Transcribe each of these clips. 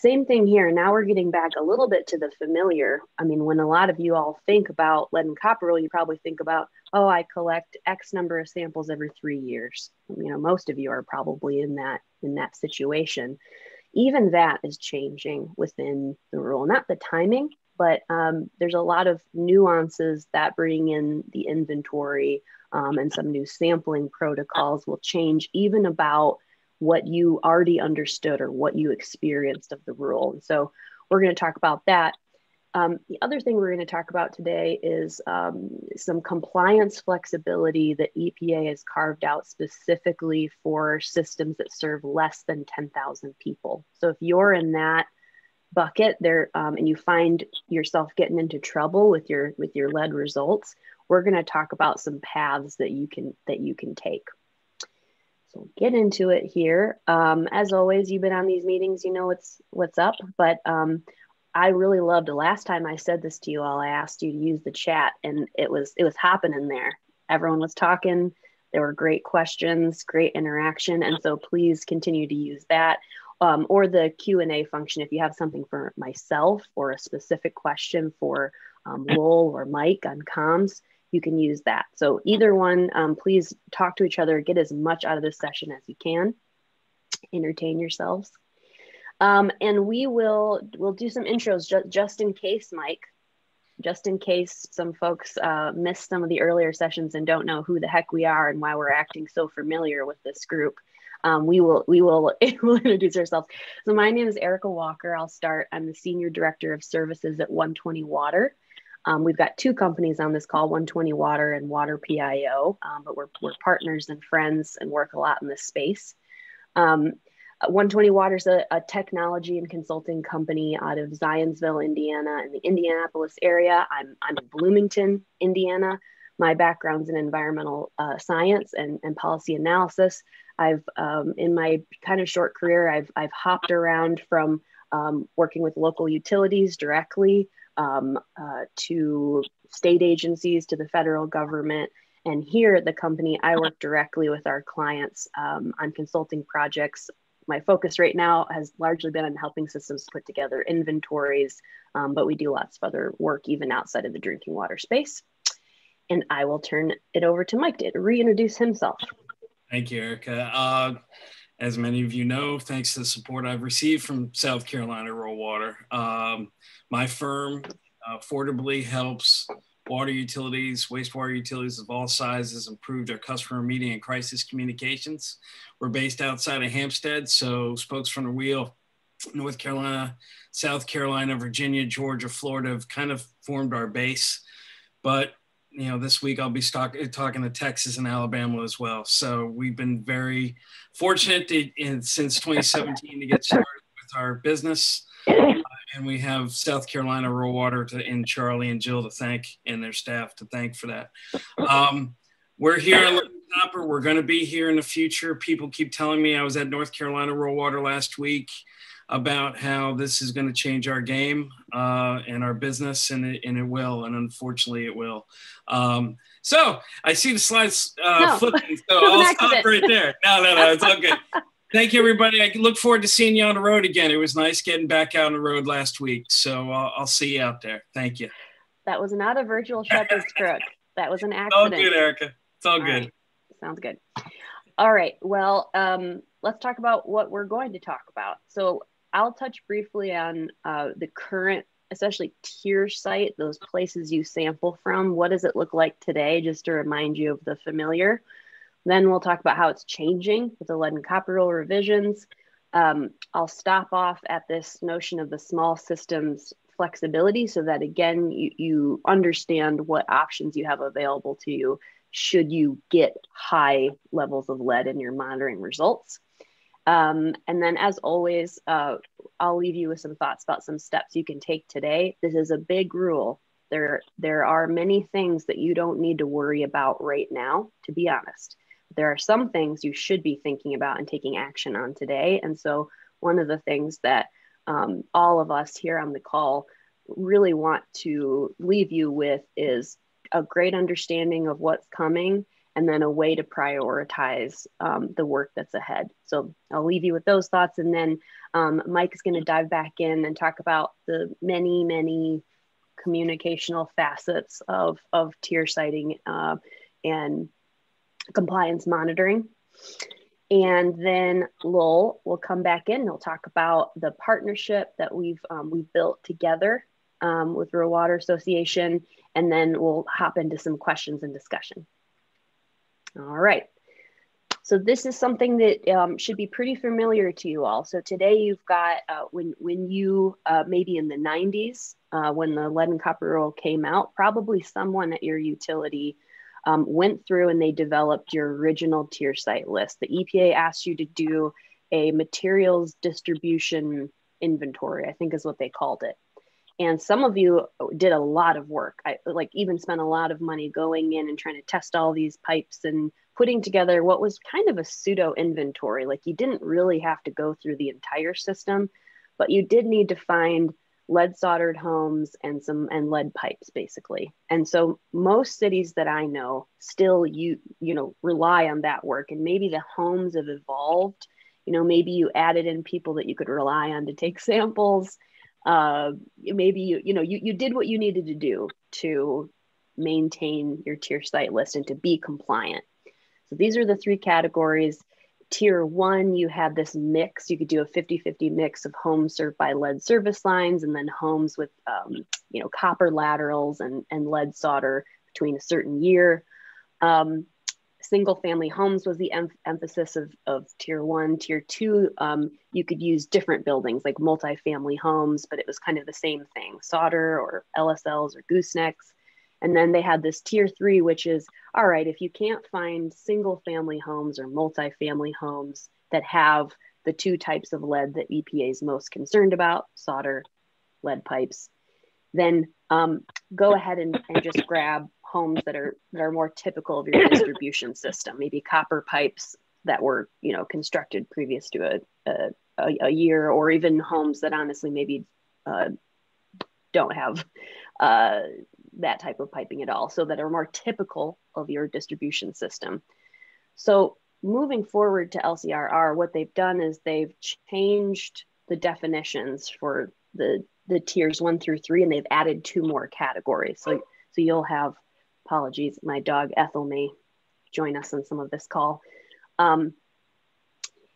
Same thing here. Now we're getting back a little bit to the familiar. I mean, when a lot of you all think about lead and copper rule, you probably think about, oh, I collect X number of samples every 3 years. You know, most of you are probably in that situation. Even that is changing within the rule, not the timing, but there's a lot of nuances that bring in the inventory, and some new sampling protocols will change even about what you already understood or what you experienced of the rule. And so we're going to talk about that. The other thing we're going to talk about today is some compliance flexibility that EPA has carved out specifically for systems that serve less than 10,000 people. So if you're in that bucket there, and you find yourself getting into trouble with your lead results, we're going to talk about some paths that you can take. So get into it here. As always, you've been on these meetings, you know what's up, but I really loved the last time I said this to you all. I asked you to use the chat, and it was hopping in there. Everyone was talking. There were great questions, great interaction, and so please continue to use that, or the Q&A function if you have something for myself or a specific question for Lowell or Mike on comms. You can use that. So either one, please talk to each other, get as much out of this session as you can, entertain yourselves. And we'll do some intros just in case, Mike, just in case some folks missed some of the earlier sessions and don't know who the heck we are and why we're acting so familiar with this group. We will introduce ourselves. So my name is Erica Walker. I'll start. I'm the Senior Director of Services at 120Water. We've got two companies on this call, 120Water and Water PIO, but we're partners and friends and work a lot in this space. 120Water is a technology and consulting company out of Zionsville, Indiana, in the Indianapolis area. I'm in Bloomington, Indiana. My background's in environmental science and policy analysis. I've in my kind of short career, I've hopped around from working with local utilities directly, to state agencies, to the federal government. And here at the company, I work directly with our clients on consulting projects. My focus right now has largely been on helping systems put together inventories, but we do lots of other work even outside of the drinking water space. And I will turn it over to Mike to reintroduce himself. Thank you, Erica. As many of you know, thanks to the support I've received from South Carolina Rural Water, my firm affordably helps water utilities, wastewater utilities of all sizes improve their customer meeting and crisis communications. We're based outside of Hampstead, so spokes from the wheel, North Carolina, South Carolina, Virginia, Georgia, Florida have kind of formed our base. But you know, this week I'll be talking to Texas and Alabama as well. So we've been very fortunate since 2017 to get started with our business. And we have South Carolina Rural Water and Charlie and Jill to thank, and their staff to thank for that. We're here in Copper. We're going to be here in the future. People keep telling me, I was at North Carolina Rural Water last week, about how this is going to change our game and our business, and it will, and unfortunately it will. So I see the slides flipping, so I'll stop right there. No, it's all good. Thank you, everybody. I look forward to seeing you on the road again. It was nice getting back out on the road last week, so I'll see you out there. Thank you. That was not a virtual shepherd's crook. That was an accident. It's all good, Erica. It's all good. Right. Sounds good. All right. Well, let's talk about what we're going to talk about. So I'll touch briefly on the current, especially tier site, those places you sample from. What does it look like today, just to remind you of the familiar? Then we'll talk about how it's changing with the lead and copper rule revisions. I'll stop off at this notion of the small systems flexibility so that, again, you understand what options you have available to you should you get high levels of lead in your monitoring results. And then, as always, I'll leave you with some thoughts about some steps you can take today. This is a big rule. There are many things that you don't need to worry about right now, to be honest. There are some things you should be thinking about and taking action on today. And so one of the things that all of us here on the call really want to leave you with is a great understanding of what's coming and then a way to prioritize the work that's ahead. So I'll leave you with those thoughts, and then Mike is going to dive back in and talk about the many communicational facets of tier siting and compliance monitoring. And then Lowell will come back in. He'll talk about the partnership that we've built together with Rural Water Association, and then we'll hop into some questions and discussion. All right. So this is something that should be pretty familiar to you all. So today you've got, when you, maybe in the 90s, when the lead and copper rule came out, probably someone at your utility went through and they developed your original tier site list. The EPA asked you to do a materials distribution inventory, I think is what they called it. And some of you did a lot of work. I even spent a lot of money going in and trying to test all these pipes and putting together what was kind of a pseudo inventory. Like, you didn't really have to go through the entire system, but you did need to find lead soldered homes and lead pipes, basically. And so most cities that I know still rely on that work. And maybe the homes have evolved. Maybe you added in people that you could rely on to take samples. Maybe you did what you needed to do to maintain your tier site list and to be compliant. So these are the three categories. Tier 1, you had this mix. You could do a 50-50 mix of homes served by lead service lines, and then homes with copper laterals and lead solder between a certain year. Single family homes was the emphasis of tier 1. Tier 2, you could use different buildings like multifamily homes, but it was kind of the same thing, solder or LSLs or goosenecks. And then they had this tier 3, which is, all right, if you can't find single family homes or multifamily homes that have the two types of lead that EPA is most concerned about, solder, lead pipes, then go ahead and just grab homes that are more typical of your distribution system, maybe copper pipes that were constructed previous to a year, or even homes that honestly maybe don't have that type of piping at all, so that are more typical of your distribution system. So moving forward to LCRR, what they've done is they've changed the definitions for the tiers 1 through 3, and they've added 2 more categories. So you'll have, apologies, my dog Ethel may join us on some of this call.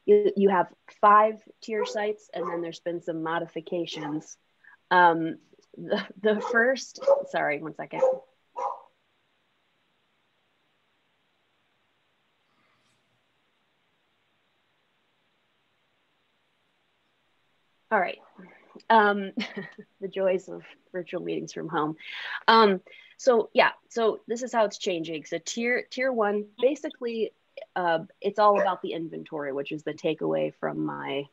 You have 5 tier sites, and then there's been some modifications. The first, sorry, one second. All right. The joys of virtual meetings from home. So this is how it's changing. So tier 1, basically, it's all about the inventory, which is the takeaway from my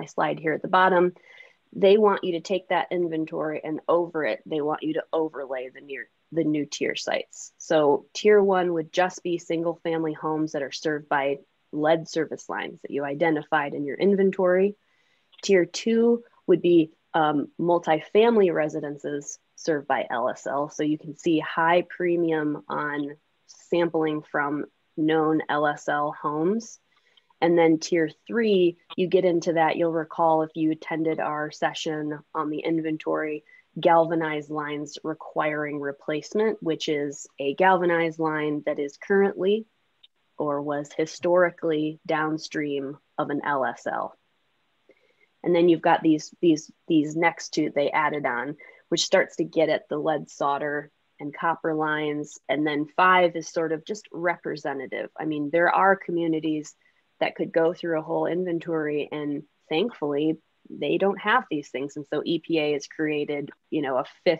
slide here at the bottom. They want you to take that inventory, and over it, they want you to overlay the new tier sites. So tier 1 would just be single family homes that are served by lead service lines that you identified in your inventory. Tier 2 would be multifamily residences served by LSL. So you can see high premium on sampling from known LSL homes. And then tier 3, you get into that. You'll recall, if you attended our session on the inventory, galvanized lines requiring replacement, which is a galvanized line that is currently or was historically downstream of an LSL. And then you've got these next 2 they added on, which starts to get at the lead solder and copper lines. And then 5 is sort of just representative. I mean, there are communities that could go through a whole inventory, and thankfully they don't have these things. And so EPA has created, a 5th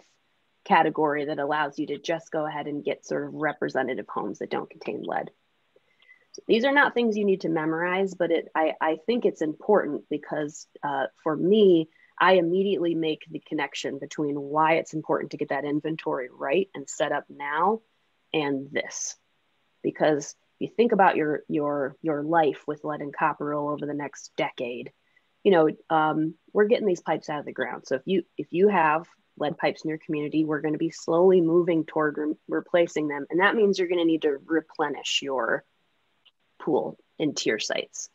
category that allows you to just go ahead and get sort of representative homes that don't contain lead. So these are not things you need to memorize, but I think it's important because for me, I immediately make the connection between why it's important to get that inventory right and set up now and this. Because if you think about your life with lead and copper over the next decade, we're getting these pipes out of the ground. So if you have lead pipes in your community, we're going to be slowly moving toward replacing them. And that means you're going to need to replenish your pool and tier sites.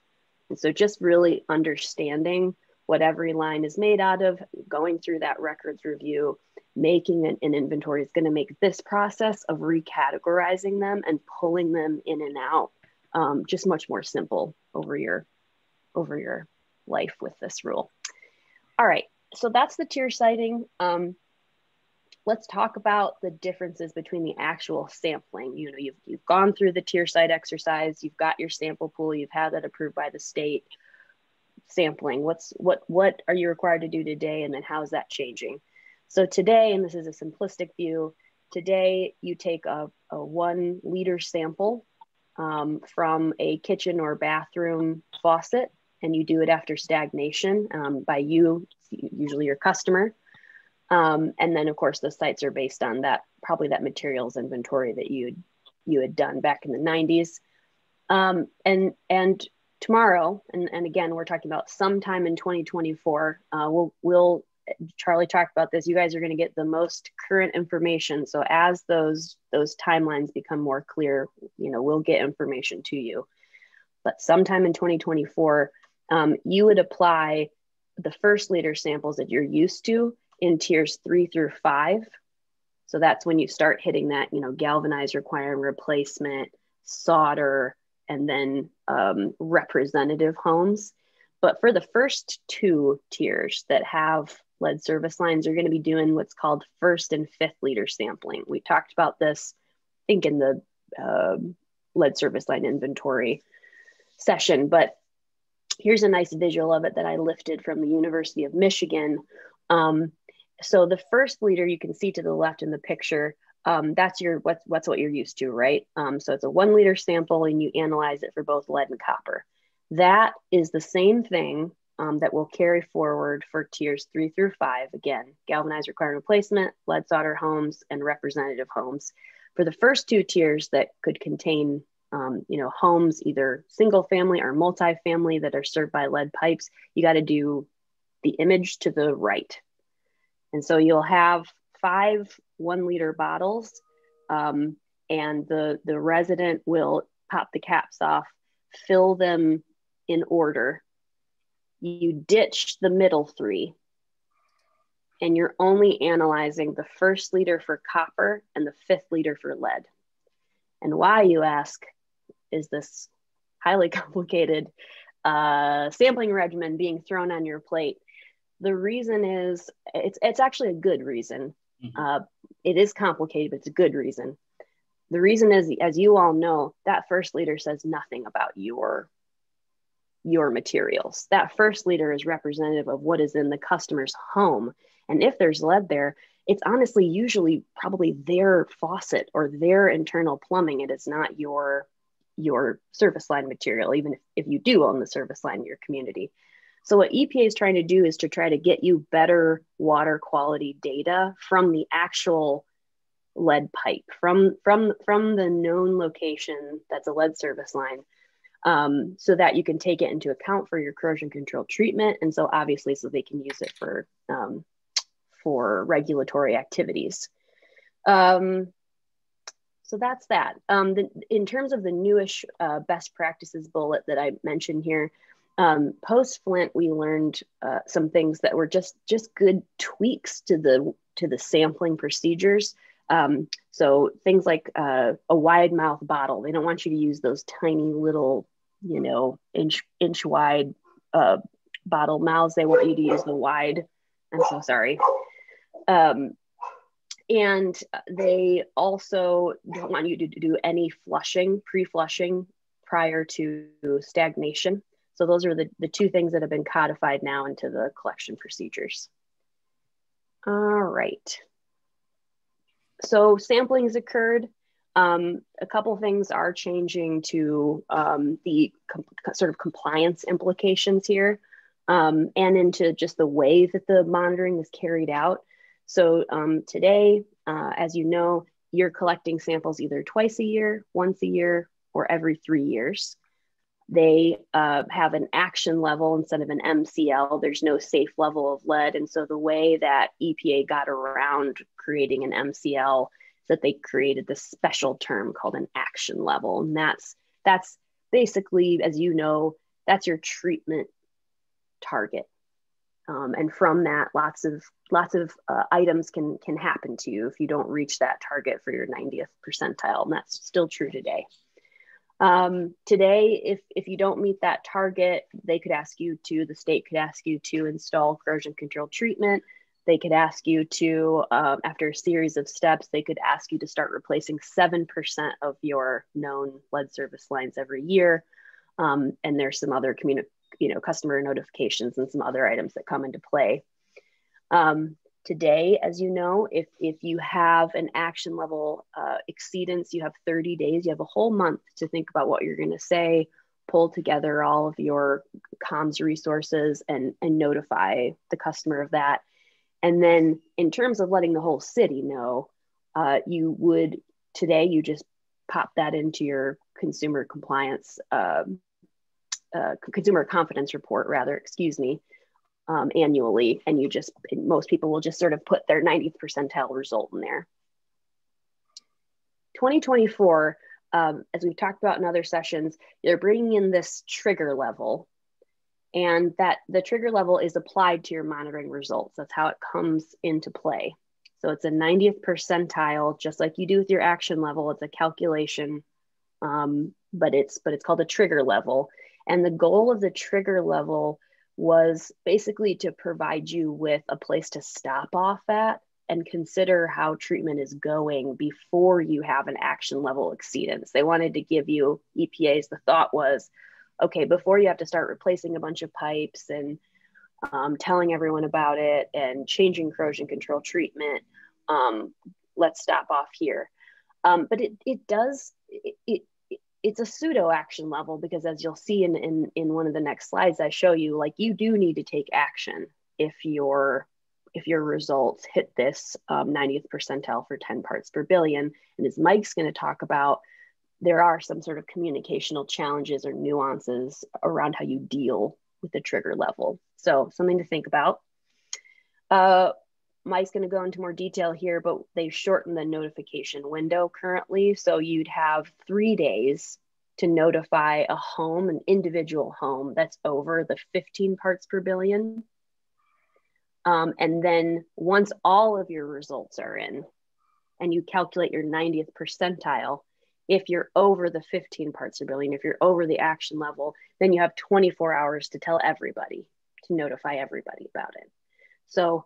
And so just really understanding what every line is made out of, going through that records review, making an inventory is going to make this process of recategorizing them and pulling them in and out just much more simple over your life with this rule. All right, so that's the tier siting. Let's talk about the differences between the actual sampling. You know, you've gone through the tier site exercise, you've got your sample pool, you've had that approved by the state. Sampling, what are you required to do today, and then how is that changing? So today, and this is a simplistic view, today you take a 1 liter sample from a kitchen or bathroom faucet, and you do it after stagnation by you, usually your customer. And then of course the sites are based on that, probably that materials inventory that you had done back in the 90s. And tomorrow, and again, we're talking about sometime in 2024, we'll Charlie talked about this, you guys are going to get the most current information. So as those timelines become more clear, you know, we'll get information to you. But sometime in 2024, you would apply the 1st liter samples that you're used to in tiers 3 through 5. So that's when you start hitting that, you know, galvanized requiring replacement, solder, and then representative homes. But for the first 2 tiers that have lead service lines, you're going to be doing what's called 1st and 5th liter sampling. We talked about this, I think, in the lead service line inventory session, but here's a nice visual of it that I lifted from the University of Michigan. So the 1st liter, you can see to the left in the picture, that's what you're used to, right? So it's a 1 liter sample and you analyze it for both lead and copper. That is the same thing that will carry forward for tiers 3 through 5. Again, galvanized required replacement, lead solder homes, and representative homes. For the first 2 tiers that could contain you know, homes, either single family or multifamily that are served by lead pipes, you got to do the image to the right. And so you'll have 5 1 liter bottles, and the resident will pop the caps off, fill them in order. You ditch the middle 3, and you're only analyzing the 1st liter for copper and the 5th liter for lead. And why, you ask, is this highly complicated sampling regimen being thrown on your plate? The reason is, it's actually a good reason. It is complicated, but it's a good reason. The reason is, as you all know, that 1st liter says nothing about your materials. That 1st liter is representative of what is in the customer's home. And if there's lead there, it's honestly usually probably their faucet or their internal plumbing. It is not your service line material, even if you do own the service line in your community. So what EPA is trying to do is to try to get you better water quality data from the actual lead pipe, from the known location that's a lead service line, so that you can take it into account for your corrosion control treatment. And so obviously, so they can use it for regulatory activities. So that's that. In terms of the newish best practices bullet that I mentioned here, post Flint, we learned some things that were just good tweaks to the sampling procedures. So things like a wide mouth bottle. They don't want you to use those tiny little, you know, inch wide bottle mouths. They want you to use the wide. I'm so sorry. And they also don't want you to do any pre-flushing prior to stagnation. So those are the 2 things that have been codified now into the collection procedures. All right. So sampling has occurred. A couple things are changing to the sort of compliance implications here, and into just the way that the monitoring is carried out. So today, as you know, you're collecting samples either twice a year, once a year, or every 3 years. They have an action level instead of an MCL. There's no safe level of lead. And so the way that EPA got around creating an MCL is that they created this special term called an action level. And that's basically, as you know, that's your treatment target. And from that, lots of items can happen to you if you don't reach that target for your 90th percentile. And that's still true today. Today, if you don't meet that target, the state could ask you to install corrosion control treatment. They could ask you to, after a series of steps, they could ask you to start replacing 7% of your known lead service lines every year. And there's some other customer notifications and some other items that come into play. Today, as you know, if you have an action level exceedance, you have 30 days, you have a whole month to think about what you're going to say, pull together all of your comms resources and notify the customer of that. And then in terms of letting the whole city know, you just pop that into your consumer compliance, consumer confidence report rather, annually. And most people will just sort of put their 90th percentile result in there. 2024, as we've talked about in other sessions, they're bringing in this trigger level, and that the trigger level is applied to your monitoring results. That's how it comes into play. So it's a 90th percentile, just like you do with your action level. It's a calculation, but it's called a trigger level. And the goal of the trigger level was basically to provide you with a place to stop off at and consider how treatment is going before you have an action level exceedance. They wanted to give you the thought was, okay, before you have to start replacing a bunch of pipes and telling everyone about it and changing corrosion control treatment, let's stop off here. But it's a pseudo action level, because as you'll see in one of the next slides I show you, like, you do need to take action if your results hit this 90th percentile for 10 parts per billion. And as Mike's going to talk about, there are some sort of communicational challenges or nuances around how you deal with the trigger level. So something to think about. Mike's going to go into more detail here, but they've shortened the notification window currently. So you'd have 3 days to notify an individual home that's over the 15 parts per billion. And then once all of your results are in and you calculate your 90th percentile, if you're over the 15 parts per billion, if you're over the action level, then you have 24 hours to tell everybody, to notify everybody about it. So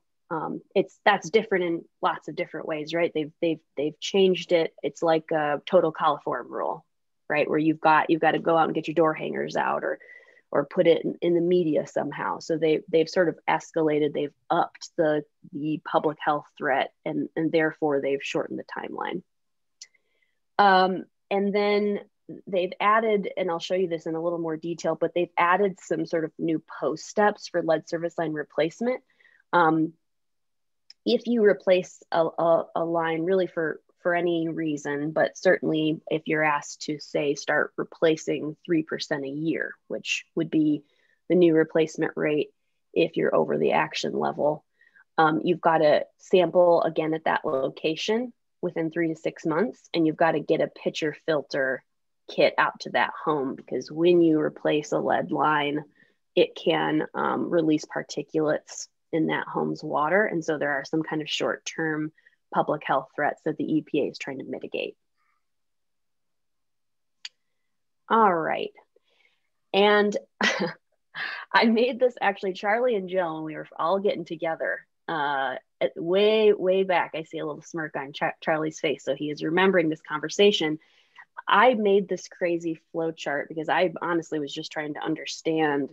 that's different in lots of different ways, right? They've changed it. It's like a total coliform rule, right? Where you've got to go out and get your door hangers out or put it in the media somehow. So they've sort of escalated, they've upped the public health threat, and therefore they've shortened the timeline. And then they've added, and I'll show you this in a little more detail, but they've added some sort of new post steps for lead service line replacement. If you replace a line really for any reason, but certainly if you're asked to, say, start replacing 3% a year, which would be the new replacement rate if you're over the action level, you've got to sample again at that location within 3 to 6 months, and you've got to get a pitcher filter kit out to that home, because when you replace a lead line, it can release particulates in that home's water. And so there are some kind of short-term public health threats that the EPA is trying to mitigate. All right. And I made this, actually, Charlie and Jill, and we were all getting together way back. I see a little smirk on Charlie's face, so he is remembering this conversation. I made this crazy flow chart because I honestly was just trying to understand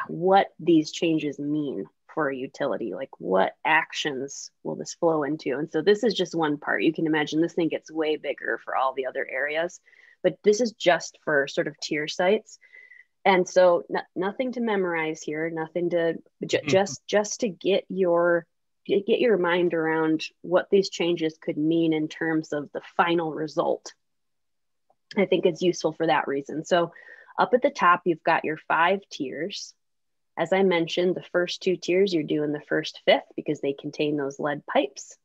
what these changes mean for a utility. Like, what actions will this flow into? And so this is just one part. You can imagine this thing gets way bigger for all the other areas, but this is just for sort of tier sites. And so nothing to memorize here, nothing to just to get your mind around what these changes could mean in terms of the final result. I think it's useful for that reason. So Up at the top, you've got your 5 tiers. As I mentioned, the first 2 tiers, you're doing the first 5th because they contain those lead pipes.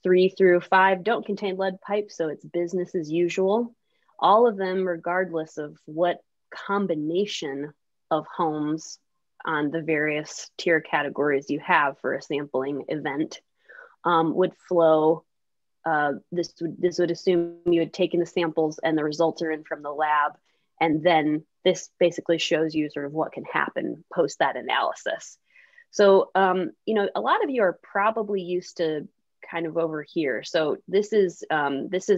3 through 5 don't contain lead pipes, so it's business as usual. All of them, regardless of what combination of homes on the various tier categories you have for a sampling event, would flow. This would assume you had taken the samples and the results are in from the lab. And then this basically shows you sort of what can happen post that analysis. So, a lot of you are probably used to kind of over here. So this is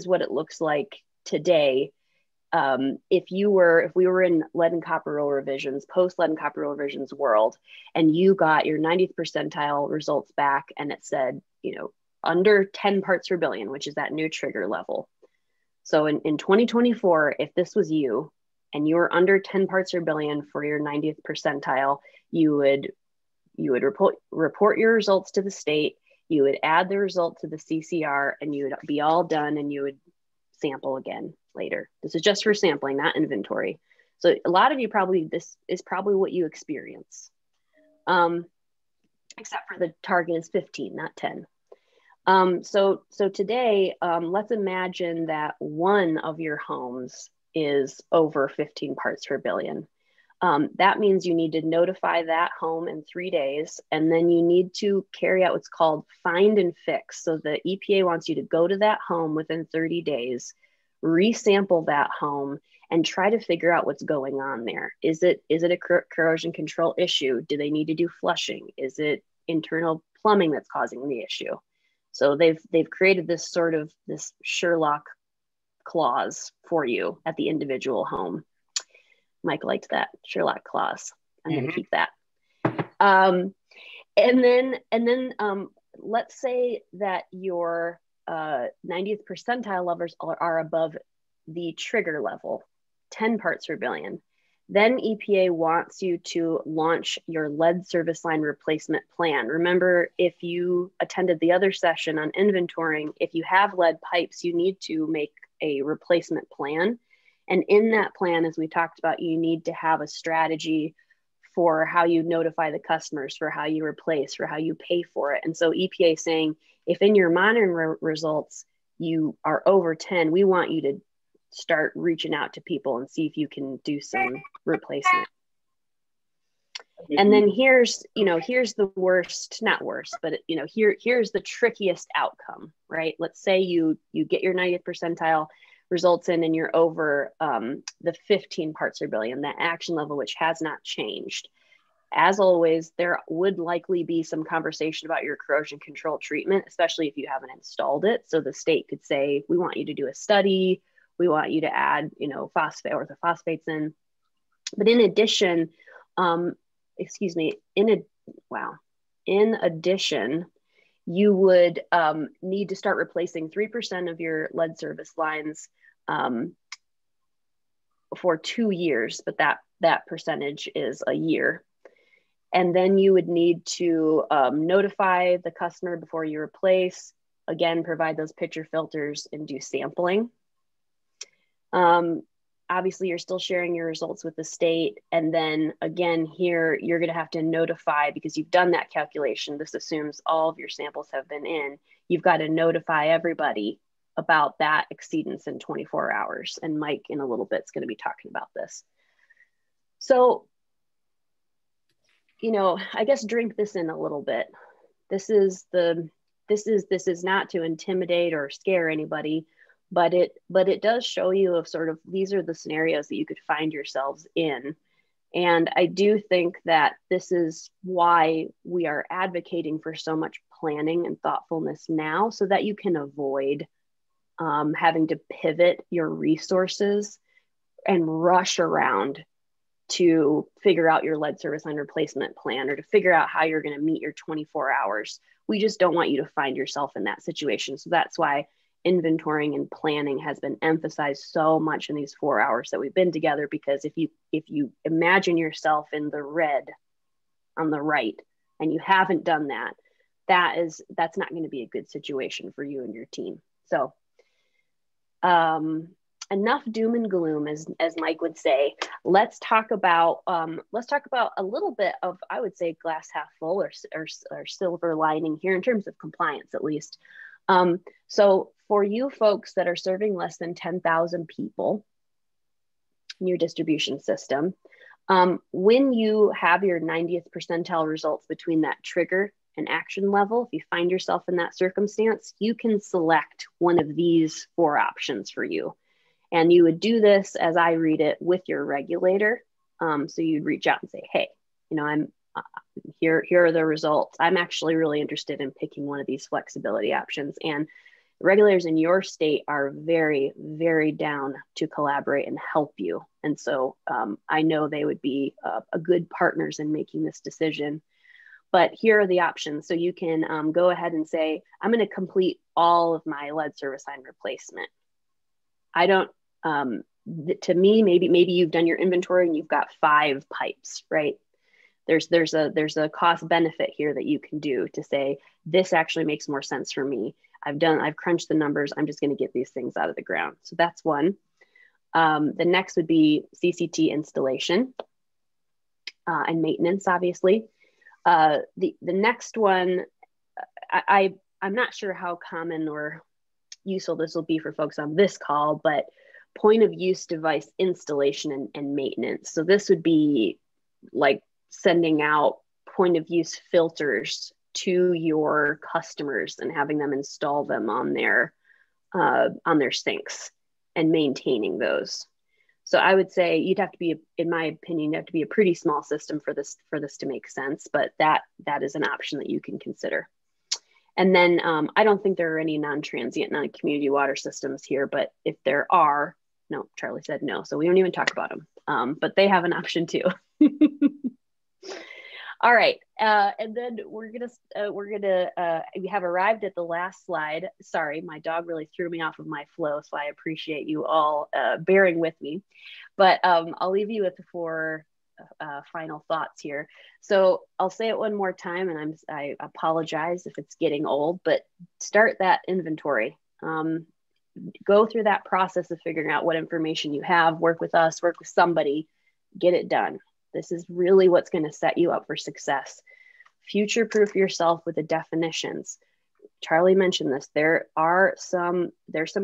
what it looks like today. If we were in lead and copper roll revisions, post lead and copper roll revisions world, and you got your 90th percentile results back and it said, under 10 parts per billion, which is that new trigger level. So in 2024, if this was you and you were under 10 parts per billion for your 90th percentile, you would report your results to the state, you would add the result to the CCR, and you would be all done, and you would sample again later. This is just for sampling, not inventory. So a lot of you this is probably what you experience, except for the target is 15, not 10. So today, let's imagine that one of your homes is over 15 parts per billion. That means you need to notify that home in 3 days, and then you need to carry out what's called find and fix. So the EPA wants you to go to that home within 30 days, resample that home, and try to figure out what's going on there. Is it a corrosion control issue? Do they need to do flushing? Is it internal plumbing that's causing the issue? So they've created this Sherlock clause for you at the individual home. Mike liked that Sherlock clause. I'm going to keep that. And then let's say that your 90th percentile levels are above the trigger level, 10 parts per billion. Then EPA wants you to launch your lead service line replacement plan. Remember, if you attended the other session on inventorying, if you have lead pipes, you need to make a replacement plan. And in that plan, as we talked about, you need to have a strategy for how you notify the customers, for how you replace, for how you pay for it. And so EPA is saying, if in your monitoring results, you are over 10, we want you to start reaching out to people and see if you can do some replacement. And then here's the worst, not worst, but here's the trickiest outcome, right? Let's say you get your 90th percentile results in and you're over the 15 parts per billion, that action level, which has not changed. As always, there would likely be some conversation about your corrosion control treatment, especially if you haven't installed it. So the state could say, we want you to do a study. We want you to add, phosphate or orthophosphates in. But in addition, in addition, you would need to start replacing 3% of your lead service lines for 2 years, but that percentage is a year. And then you would need to notify the customer before you replace, again, provide those pitcher filters and do sampling. Obviously, you're still sharing your results with the state. And then again, here, you're going to have to notify, because you've done that calculation. This assumes all of your samples have been in. You've got to notify everybody about that exceedance in 24 hours. And Mike, in a little bit, is going to be talking about this. So, I guess drink this in a little bit. This is not to intimidate or scare anybody, but it does show you of sort of, these are the scenarios that you could find yourselves in. And I do think that this is why we are advocating for so much planning and thoughtfulness now, so that you can avoid having to pivot your resources and rush around to figure out your lead service line replacement plan, or to figure out how you're going to meet your 24 hours. We just don't want you to find yourself in that situation. So that's why inventorying and planning has been emphasized so much in these 4 hours that we've been together, because if you imagine yourself in the red on the right and you haven't done that, that's not going to be a good situation for you and your team. So enough doom and gloom, as Mike would say. Let's talk about a little bit of, I would say, glass half full or silver lining here in terms of compliance, at least. So for you folks that are serving less than 10,000 people in your distribution system, when you have your 90th percentile results between that trigger and action level, if you find yourself in that circumstance, you can select one of these 4 options for you. And you would do this, as I read it, with your regulator. So you'd reach out and say, hey, I'm here are the results. I'm actually really interested in picking one of these flexibility options. And regulators in your state are very, very down to collaborate and help you. And so I know they would be a good partners in making this decision. But here are the options. So you can go ahead and say, I'm going to complete all of my lead service line replacement. I don't, to me, maybe you've done your inventory and you've got 5 pipes, right? There's a cost benefit here that you can do to say, this actually makes more sense for me. I've crunched the numbers. I'm just going to get these things out of the ground. So that's one. The next would be CCT installation and maintenance, obviously. The next one, I'm not sure how common or useful this will be for folks on this call, but point of use device installation and maintenance. So this would be like sending out point of use filters to your customers and having them install them on their sinks and maintaining those. So I would say you'd have to be, in my opinion, you have to be a pretty small system for this to make sense, but that is an option that you can consider. And then I don't think there are any non-transient, non-community water systems here, but if there are, no, Charlie said no, so we don't even talk about them, but they have an option too. All right, and then we have arrived at the last slide. Sorry, my dog really threw me off of my flow, so I appreciate you all bearing with me. But I'll leave you with the 4 final thoughts here. So I'll say it one more time, and I apologize if it's getting old, but start that inventory. Go through that process of figuring out what information you have, work with us, work with somebody, get it done. This is really what's going to set you up for success. Future-proof yourself with the definitions. Charlie mentioned this. There's some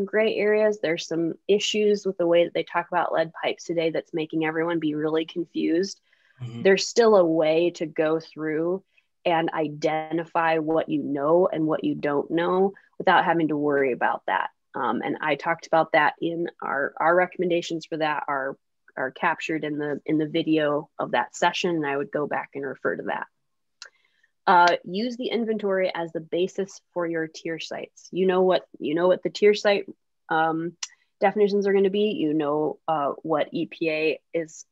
gray areas. There's some issues with the way that they talk about lead pipes today that's making everyone be really confused. Mm-hmm. There's still a way to go through and identify what you know and what you don't know without having to worry about that. And I talked about that in our recommendations for that are captured in the video of that session, and I would go back and refer to that. Use the inventory as the basis for your tier sites. You know what the tier site definitions are going to be. You know what EPA is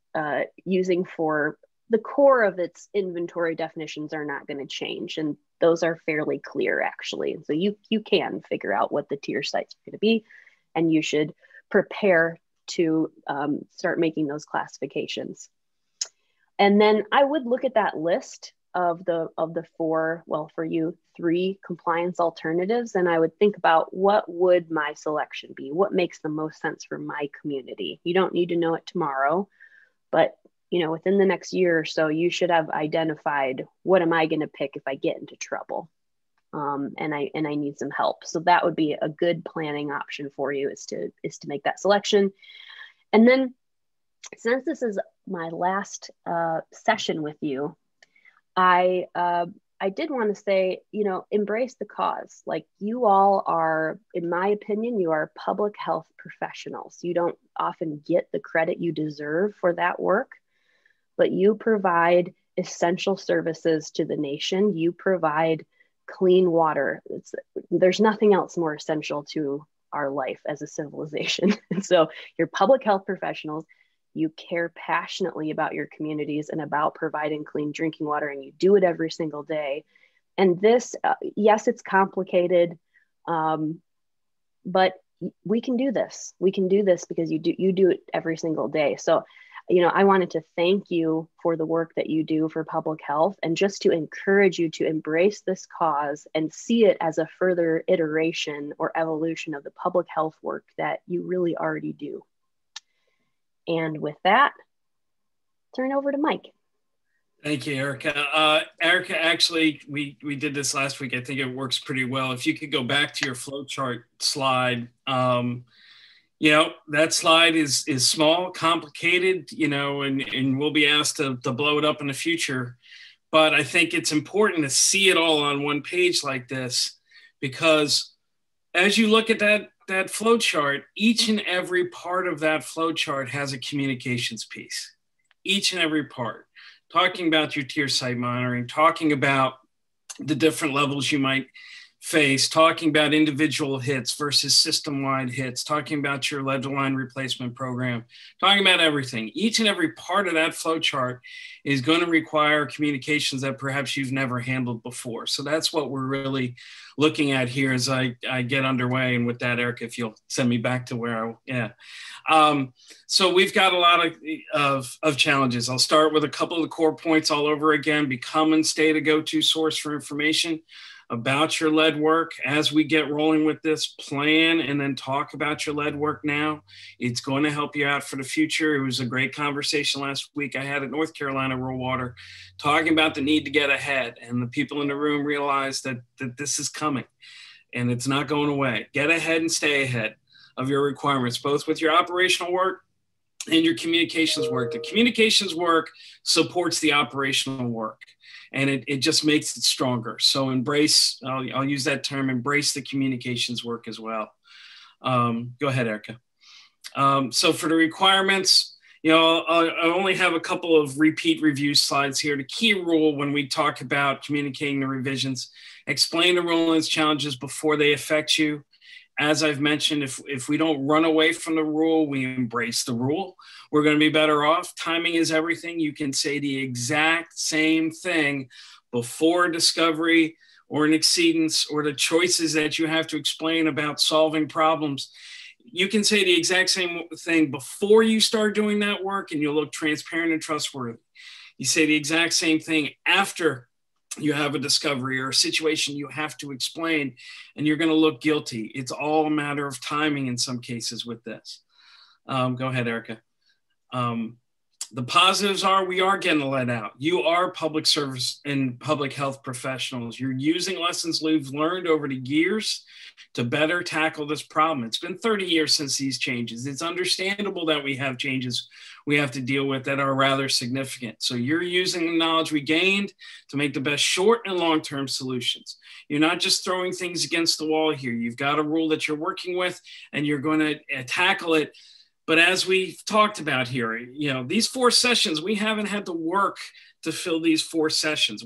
using for the core of its inventory definitions are not going to change, and those are fairly clear actually. So you can figure out what the tier sites are going to be, and you should prepare to start making those classifications. And then I would look at that list of the 4, well, for you, 3 compliance alternatives, and I would think about what would my selection be? What makes the most sense for my community? You don't need to know it tomorrow, but within the next year or so, you should have identified, what am I going to pick if I get into trouble? And I need some help. So that would be a good planning option for you, is to make that selection. And then, since this is my last session with you, I did want to say, embrace the cause. Like, you all are, in my opinion, you are public health professionals. You don't often get the credit you deserve for that work, but you provide essential services to the nation. You provide clean water. There's nothing else more essential to our life as a civilization. And so you're public health professionals. You care passionately about your communities and about providing clean drinking water, and you do it every single day. And this, yes, it's complicated, but we can do this. We can do this because you do it every single day. So, I wanted to thank you for the work that you do for public health, and just to encourage you to embrace this cause and see it as a further iteration or evolution of the public health work that you really already do. And with that, turn over to Mike. Thank you, Erica. Erica, actually, we did this last week. I think it works pretty well. If you could go back to your flowchart slide, that slide is small, complicated, and we'll be asked to blow it up in the future. But I think it's important to see it all on one page like this, because as you look at that flow chart, each and every part of that flow chart has a communications piece. Each and every part. Talking about your tier site monitoring, talking about the different levels you might face, talking about individual hits versus system-wide hits, talking about your lead line replacement program, talking about everything. Each and every part of that flow chart is going to require communications that perhaps you've never handled before. So that's what we're really looking at here as I get underway. And with that, Erica, if you'll send me back to where so we've got a lot of challenges. I'll start with a couple of the core points all over again. Become and stay the go-to source for information about your lead work. As we get rolling with this, plan and then talk about your lead work now. It's going to help you out for the future. It was a great conversation last week I had at North Carolina Rural Water, talking about the need to get ahead. And the people in the room realized that this is coming and it's not going away. Get ahead and stay ahead of your requirements, both with your operational work and your communications work. The communications work supports the operational work, and it just makes it stronger. So embrace, I'll use that term, embrace the communications work as well. Go ahead, Erica. So for the requirements, I only have a couple of repeat review slides here. The key rule when we talk about communicating the revisions, explain the rule and its challenges before they affect you. As I've mentioned, if we don't run away from the rule, we embrace the rule, we're going to be better off. Timing is everything. You can say the exact same thing before discovery or an exceedance or the choices that you have to explain about solving problems. You can say the exact same thing before you start doing that work, and you'll look transparent and trustworthy. You say the exact same thing after you have a discovery or a situation you have to explain, and you're going to look guilty. It's all a matter of timing in some cases with this. Go ahead, Erica. The positives are we are getting the lead out. You are public service and public health professionals. You're using lessons we've learned over the years to better tackle this problem. It's been 30 years since these changes. It's understandable that we have changes we have to deal with that are rather significant. So you're using the knowledge we gained to make the best short and long-term solutions. You're not just throwing things against the wall here. You've got a rule that you're working with, and you're going to tackle it. But as we've talked about here, these 4 sessions, we haven't had to work to fill these 4 sessions.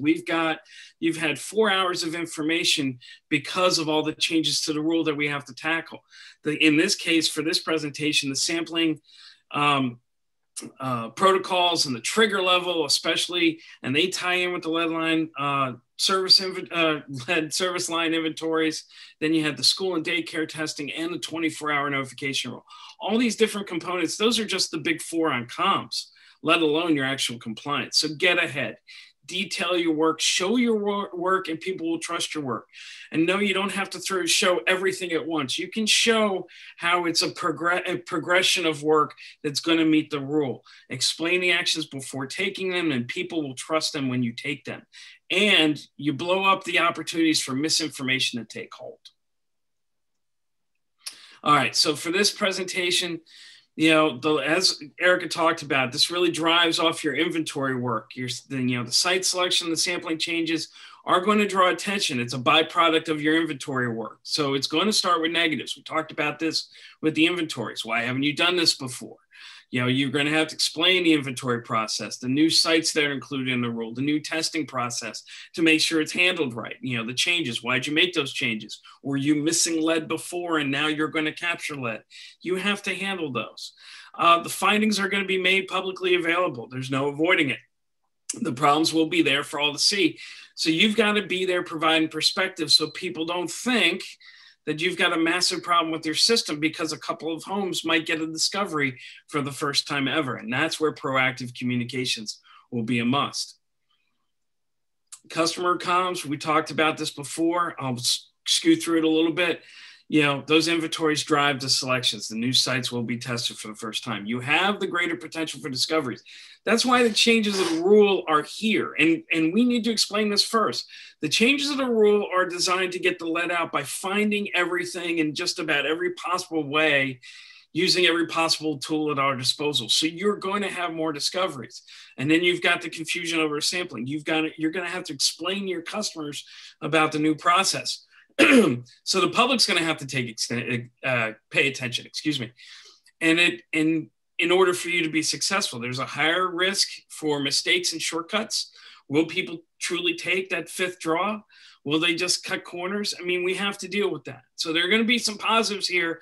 You've had 4 hours of information because of all the changes to the rule that we have to tackle. In this case, for this presentation, the sampling protocols and the trigger level, especially, and they tie in with the lead line lead service line inventories. Then you had the school and daycare testing and the 24-hour notification rule. All these different components, those are just the big 4 on comms, let alone your actual compliance. So get ahead. Detail your work, show your work, and people will trust your work. And no, you don't have to show everything at once. You can show how it's a progression of work that's going to meet the rule. Explain the actions before taking them, and people will trust them when you take them. And you blow up the opportunities for misinformation to take hold. All right, so for this presentation, as Erica talked about, this really drives off your inventory work. The site selection, the sampling changes are going to draw attention. It's a byproduct of your inventory work. So it's going to start with negatives. We talked about this with the inventories. Why haven't you done this before? You're going to have to explain the inventory process, the new sites that are included in the rule, the new testing process to make sure it's handled right. The changes, why'd you make those changes? Were you missing lead before and now you're going to capture lead? You have to handle those. The findings are going to be made publicly available. There's no avoiding it. The problems will be there for all to see. So you've got to be there providing perspective so people don't think that you've got a massive problem with your system because a couple of homes might get a discovery for the first time ever. And that's where proactive communications will be a must. Customer comms, we talked about this before. I'll scoot through it a little bit. You know, those inventories drive the selections. The new sites will be tested for the first time. You have the greater potential for discoveries. That's why the changes of the rule are here. And we need to explain this first. The changes of the rule are designed to get the lead out by finding everything in just about every possible way, using every possible tool at our disposal. So you're going to have more discoveries. And then you've got the confusion over sampling. You're going to have to explain to your customers about the new process. So the public's going to have to pay attention, excuse me. And in order for you to be successful, there's a higher risk for mistakes and shortcuts. Will people truly take that fifth draw? Will they just cut corners? I mean, we have to deal with that. So there are going to be some positives here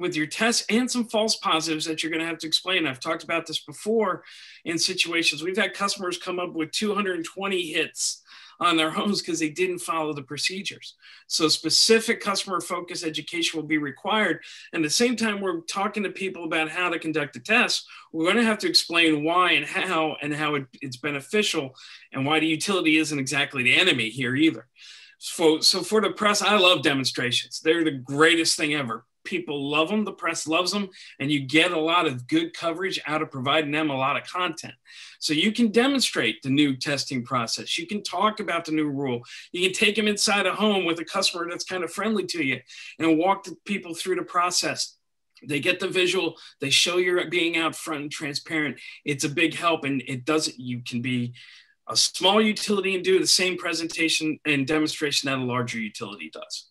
with your tests and some false positives that you're going to have to explain. I've talked about this before in situations. We've had customers come up with 220 hits on their homes because they didn't follow the procedures. So specific customer focused education will be required. And at the same time, we're talking to people about how to conduct the tests. We're going to have to explain why and how it's beneficial, and why the utility isn't exactly the enemy here either. So for the press, I love demonstrations. They're the greatest thing ever. People love them, the press loves them, and you get a lot of good coverage out of providing them a lot of content. So you can demonstrate the new testing process. You can talk about the new rule. You can take them inside a home with a customer that's kind of friendly to you and walk the people through the process. They get the visual, they show you're being out front and transparent. It's a big help, and you can be a small utility and do the same presentation and demonstration that a larger utility does.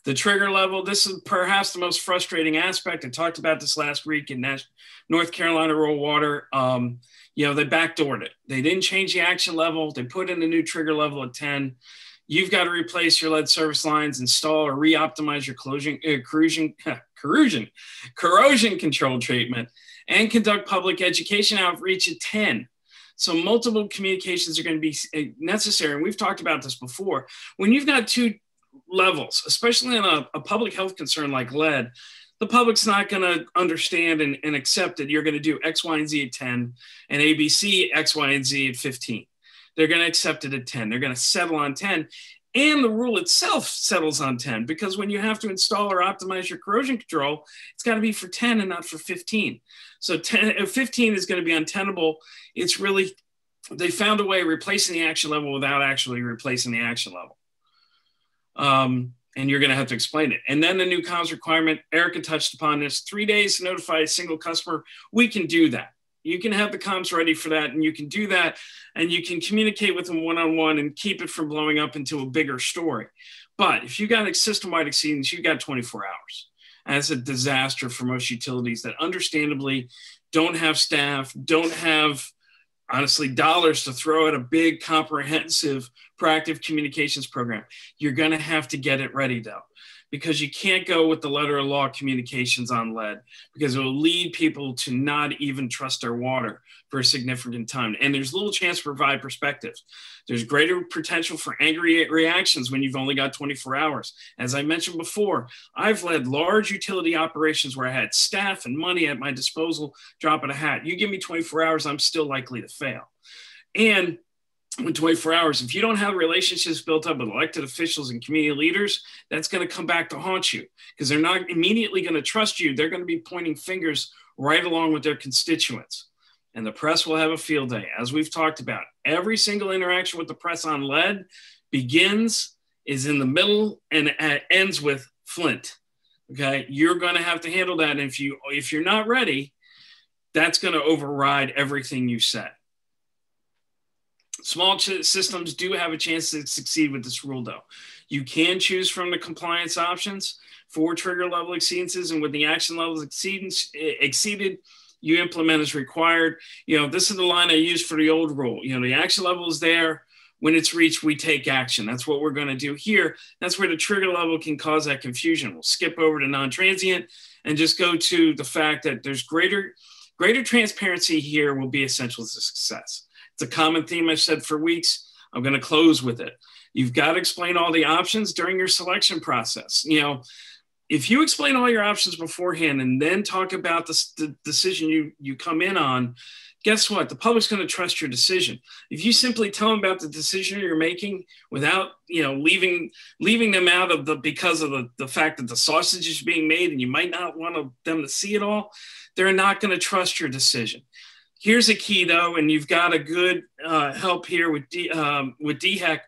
The trigger level, this is perhaps the most frustrating aspect. I talked about this last week in North Carolina Rural Water. You know, they backdoored it. They didn't change the action level. They put in a new trigger level at 10. You've got to replace your lead service lines, install or re-optimize your corrosion control treatment, and conduct public education outreach at 10. So multiple communications are going to be necessary. And we've talked about this before. When you've got two levels, especially in a public health concern like lead, the public's not going to understand and accept that you're going to do X, Y, and Z at 10 and ABC, X, Y, and Z at 15. They're going to accept it at 10. They're going to settle on 10. And the rule itself settles on 10, because when you have to install or optimize your corrosion control, it's got to be for 10 and not for 15. So 15 is going to be untenable. It's really, they found a way of replacing the action level without actually replacing the action level. And you're going to have to explain it. And then the new comms requirement, Erica touched upon this, 3 days to notify a single customer. We can do that. You can have the comms ready for that, and you can do that, and you can communicate with them one-on-one and keep it from blowing up into a bigger story. But if you got a system-wide exceedance, you got 24 hours. And it's a disaster for most utilities that understandably don't have staff, don't have, honestly, dollars to throw at a big, comprehensive, proactive communications program. You're going to have to get it ready, though, because you can't go with the letter of law communications on lead, because it will lead people to not even trust their water for a significant time. And there's little chance to provide perspectives. There's greater potential for angry reactions when you've only got 24 hours. As I mentioned before, I've led large utility operations where I had staff and money at my disposal, drop of a hat. You give me 24 hours, I'm still likely to fail. And in 24 hours, if you don't have relationships built up with elected officials and community leaders, that's going to come back to haunt you, because they're not immediately going to trust you. They're going to be pointing fingers right along with their constituents. And the press will have a field day. As we've talked about, every single interaction with the press on lead begins, is in the middle, and ends with Flint. Okay, you're going to have to handle that. And if you're not ready, that's going to override everything you said. Small systems do have a chance to succeed with this rule, though. You can choose from the compliance options for trigger level exceedances, and when the action levels exceeded, you implement as required. You know, this is the line I used for the old rule. You know, the action level is there. When it's reached, we take action. That's what we're going to do here. That's where the trigger level can cause that confusion. We'll skip over to non-transient and just go to the fact that there's greater transparency here will be essential to success. It's a common theme I've said for weeks. I'm going to close with it. You've got to explain all the options during your selection process. You know, if you explain all your options beforehand and then talk about the decision you come in on, guess what? The public's going to trust your decision. If you simply tell them about the decision you're making without, you know, leaving them out of because of the fact that the sausage is being made and you might not want them to see it all, they're not going to trust your decision. Here's a key though, and you've got a good help here with DHEC.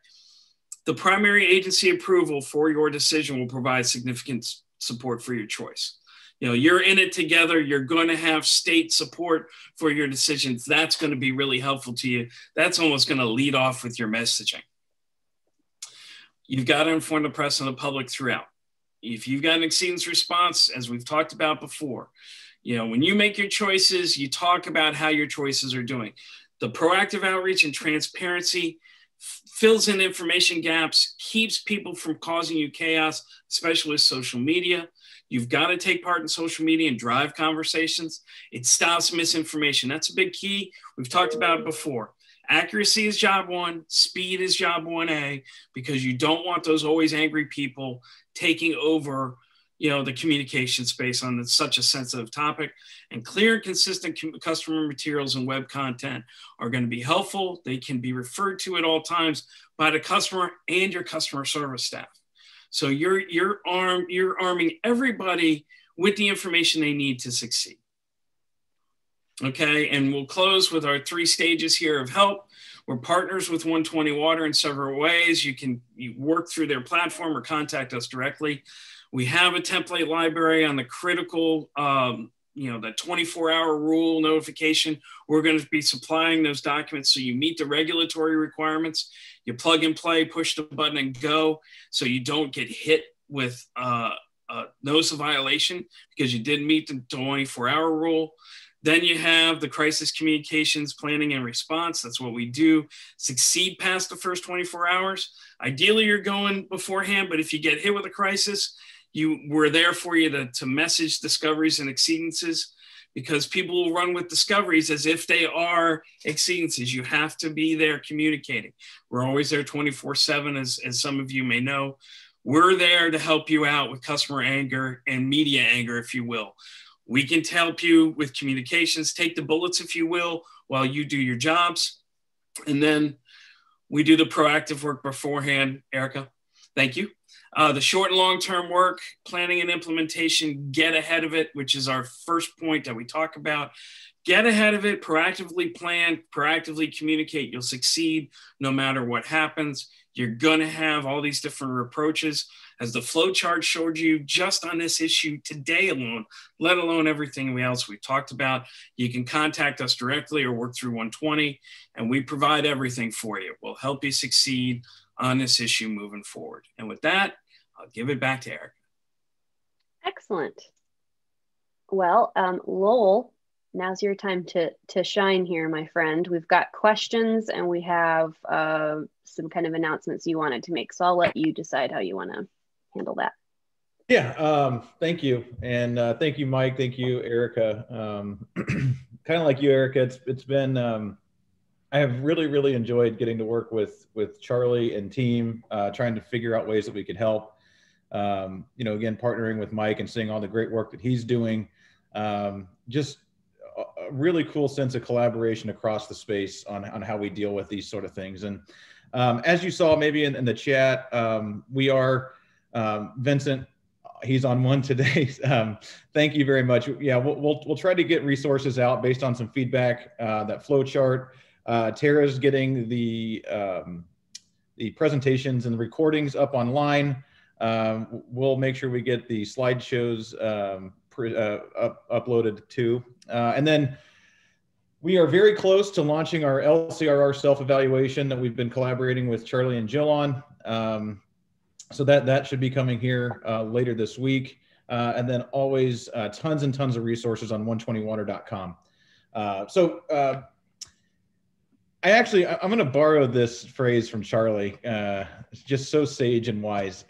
The primary agency approval for your decision will provide significant support for your choice. You know, you're in it together. You're going to have state support for your decisions. That's going to be really helpful to you. That's almost going to lead off with your messaging. You've got to inform the press and the public throughout. If you've got an exceedance response, as we've talked about before, you know, when you make your choices, you talk about how your choices are doing. The proactive outreach and transparency fills in information gaps, keeps people from causing you chaos, especially with social media. You've got to take part in social media and drive conversations. It stops misinformation. That's a big key. We've talked about it before. Accuracy is job one, speed is job 1A, because you don't want those always angry people taking over, you know, the communication space on such a sensitive topic. And clear and consistent customer materials and web content are going to be helpful. They can be referred to at all times by the customer and your customer service staff. So you're arming everybody with the information they need to succeed. Okay, and we'll close with our 3 stages here of help. We're partners with 120Water in several ways. You work through their platform or contact us directly. We have a template library on the critical, you know, the 24-hour rule notification. We're going to be supplying those documents so you meet the regulatory requirements. You plug and play, push the button and go, so you don't get hit with notice of violation because you didn't meet the 24-hour rule. Then you have the crisis communications planning and response. That's what we do. Succeed past the first 24 hours. Ideally, you're going beforehand, but if you get hit with a crisis, we're there for you to message discoveries and exceedances, because people will run with discoveries as if they are exceedances. You have to be there communicating. We're always there 24/7, as some of you may know. We're there to help you out with customer anger and media anger, if you will. We can help you with communications, take the bullets, if you will, while you do your jobs. And then we do the proactive work beforehand. Erica, thank you. The short and long-term work, planning and implementation, get ahead of it, which is our first point that we talk about. Get ahead of it, proactively plan, proactively communicate. You'll succeed no matter what happens. You're going to have all these different approaches. As the flow chart showed you just on this issue today alone, let alone everything else we've talked about, you can contact us directly or work through 120, and we provide everything for you. We'll help you succeed on this issue moving forward. And with that, I'll give it back to Eric. Excellent. Well, Lowell, now's your time to shine here, my friend. We've got questions and we have some kind of announcements you wanted to make. So I'll let you decide how you want to handle that. Yeah, thank you. And thank you, Mike. Thank you, Erica. Kind of like you, Erica, it's been, I have really enjoyed getting to work with Charlie and team, trying to figure out ways that we could help. You know, again, partnering with Mike and seeing all the great work that he's doing. Just a really cool sense of collaboration across the space on how we deal with these sort of things. And as you saw maybe in the chat, we are, Vincent, he's on one today. Thank you very much. Yeah, we'll try to get resources out based on some feedback, that flow chart. Tara's getting the presentations and the recordings up online. We'll make sure we get the slideshows uploaded too. And then we are very close to launching our LCRR self-evaluation that we've been collaborating with Charlie and Jill on. So that should be coming here later this week. And then always tons and tons of resources on 120water.com. I'm going to borrow this phrase from Charlie. It's just so sage and wise.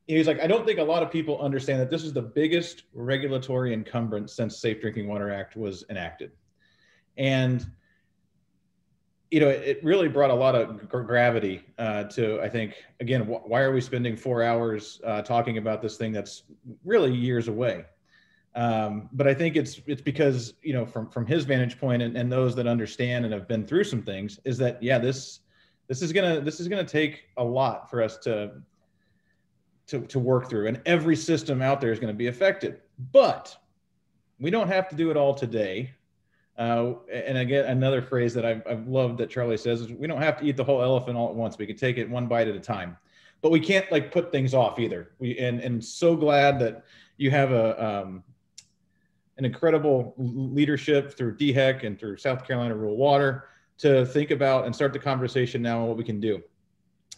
He was like, I don't think a lot of people understand that this is the biggest regulatory encumbrance since Safe Drinking Water Act was enacted. And it really brought a lot of gravity to, I think, again, why are we spending 4 hours talking about this thing that's really years away? But I think it's because, from his vantage point and those that understand and have been through some things, is that, yeah, this is gonna take a lot for us to work through, and every system out there is going to be affected. But we don't have to do it all today. And again, another phrase that I've loved that Charlie says is, we don't have to eat the whole elephant all at once. We can take it one bite at a time, but we can't put things off either. And so glad that you have an incredible leadership through DHEC and through South Carolina Rural Water to think about and start the conversation now on what we can do.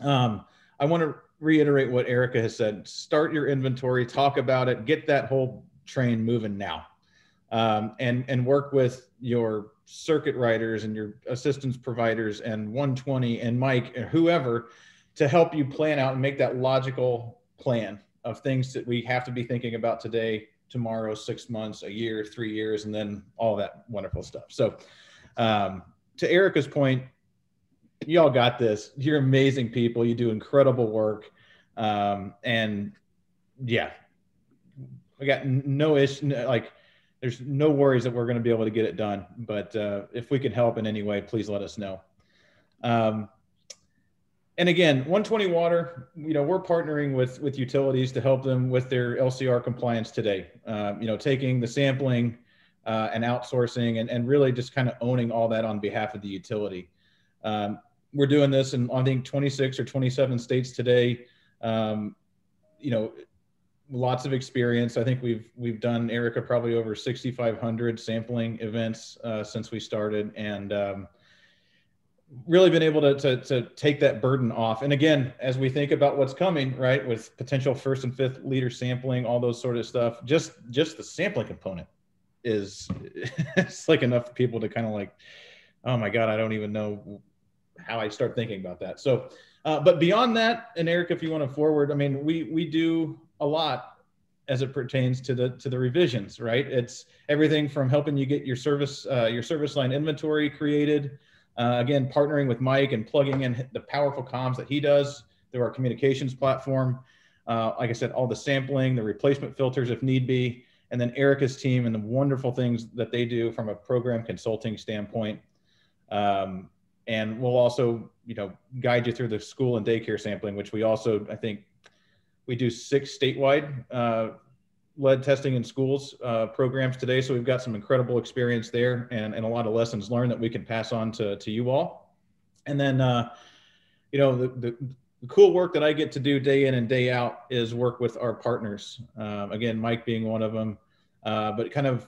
I want to reiterate what Erica has said. Start your inventory, talk about it, get that whole train moving now. And work with your circuit riders and your assistance providers and 120 and Mike and whoever to help you plan out and make that logical plan of things that we have to be thinking about today, tomorrow, 6 months, a year, 3 years, and then all that wonderful stuff. So to Erica's point, y'all got this. You're amazing people. You do incredible work. And yeah, I got no issue. There's no worries that we're going to be able to get it done, but if we can help in any way, please let us know. And again, 120Water, we're partnering with utilities to help them with their LCR compliance today. Taking the sampling and outsourcing and really just kind of owning all that on behalf of the utility. We're doing this in, I think, 26 or 27 states today. Lots of experience. I think we've done, Erica, probably over 6,500 sampling events since we started, and really been able to take that burden off. And again, as we think about what's coming, right, with potential 1st and 5th liter sampling, all those sort of stuff, just the sampling component is it's enough for people to kind of oh my God, I don't even know how I start thinking about that. So, but beyond that, and Erica, if you want to forward, I mean, we do a lot as it pertains to the revisions, right? It's everything from helping you get your service line inventory created. Again, partnering with Mike and plugging in the powerful comms that he does through our communications platform. Like I said, all the sampling, the replacement filters if need be, and then Erica's team and the wonderful things that they do from a program consulting standpoint. And we'll also, guide you through the school and daycare sampling, which we also, I think, we do 6 statewide lead testing in schools programs today. So we've got some incredible experience there and a lot of lessons learned that we can pass on to you all. And then, the cool work that I get to do day in and day out is work with our partners. Again, Mike being one of them, but kind of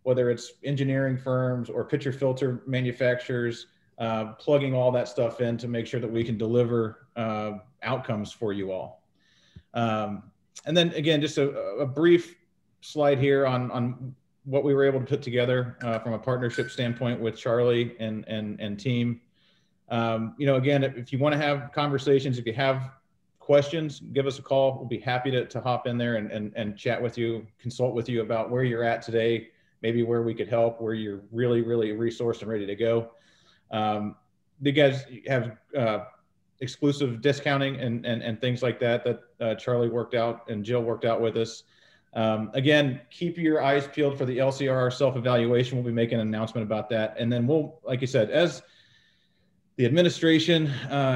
whether it's engineering firms or pitcher filter manufacturers, plugging all that stuff in to make sure that we can deliver outcomes for you all. And then again, just a brief slide here on what we were able to put together from a partnership standpoint with Charlie and team. Again, if you want to have conversations, if you have questions, give us a call. We'll be happy to hop in there and chat with you, consult with you about where you're at today, maybe where we could help, where you're really, really resourced and ready to go. You guys have exclusive discounting and things like that Charlie worked out and Jill worked out with us. Again, keep your eyes peeled for the LCR self-evaluation. We'll be making an announcement about that. And then we'll, like you said, as the administration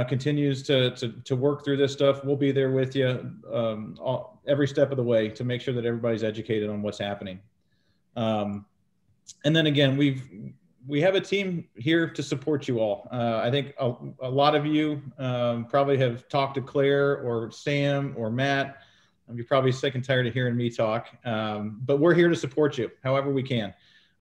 continues to work through this stuff, we'll be there with you every step of the way to make sure that everybody's educated on what's happening. And then again, we have a team here to support you all. I think a lot of you probably have talked to Claire or Sam or Matt. You're probably sick and tired of hearing me talk, but we're here to support you however we can.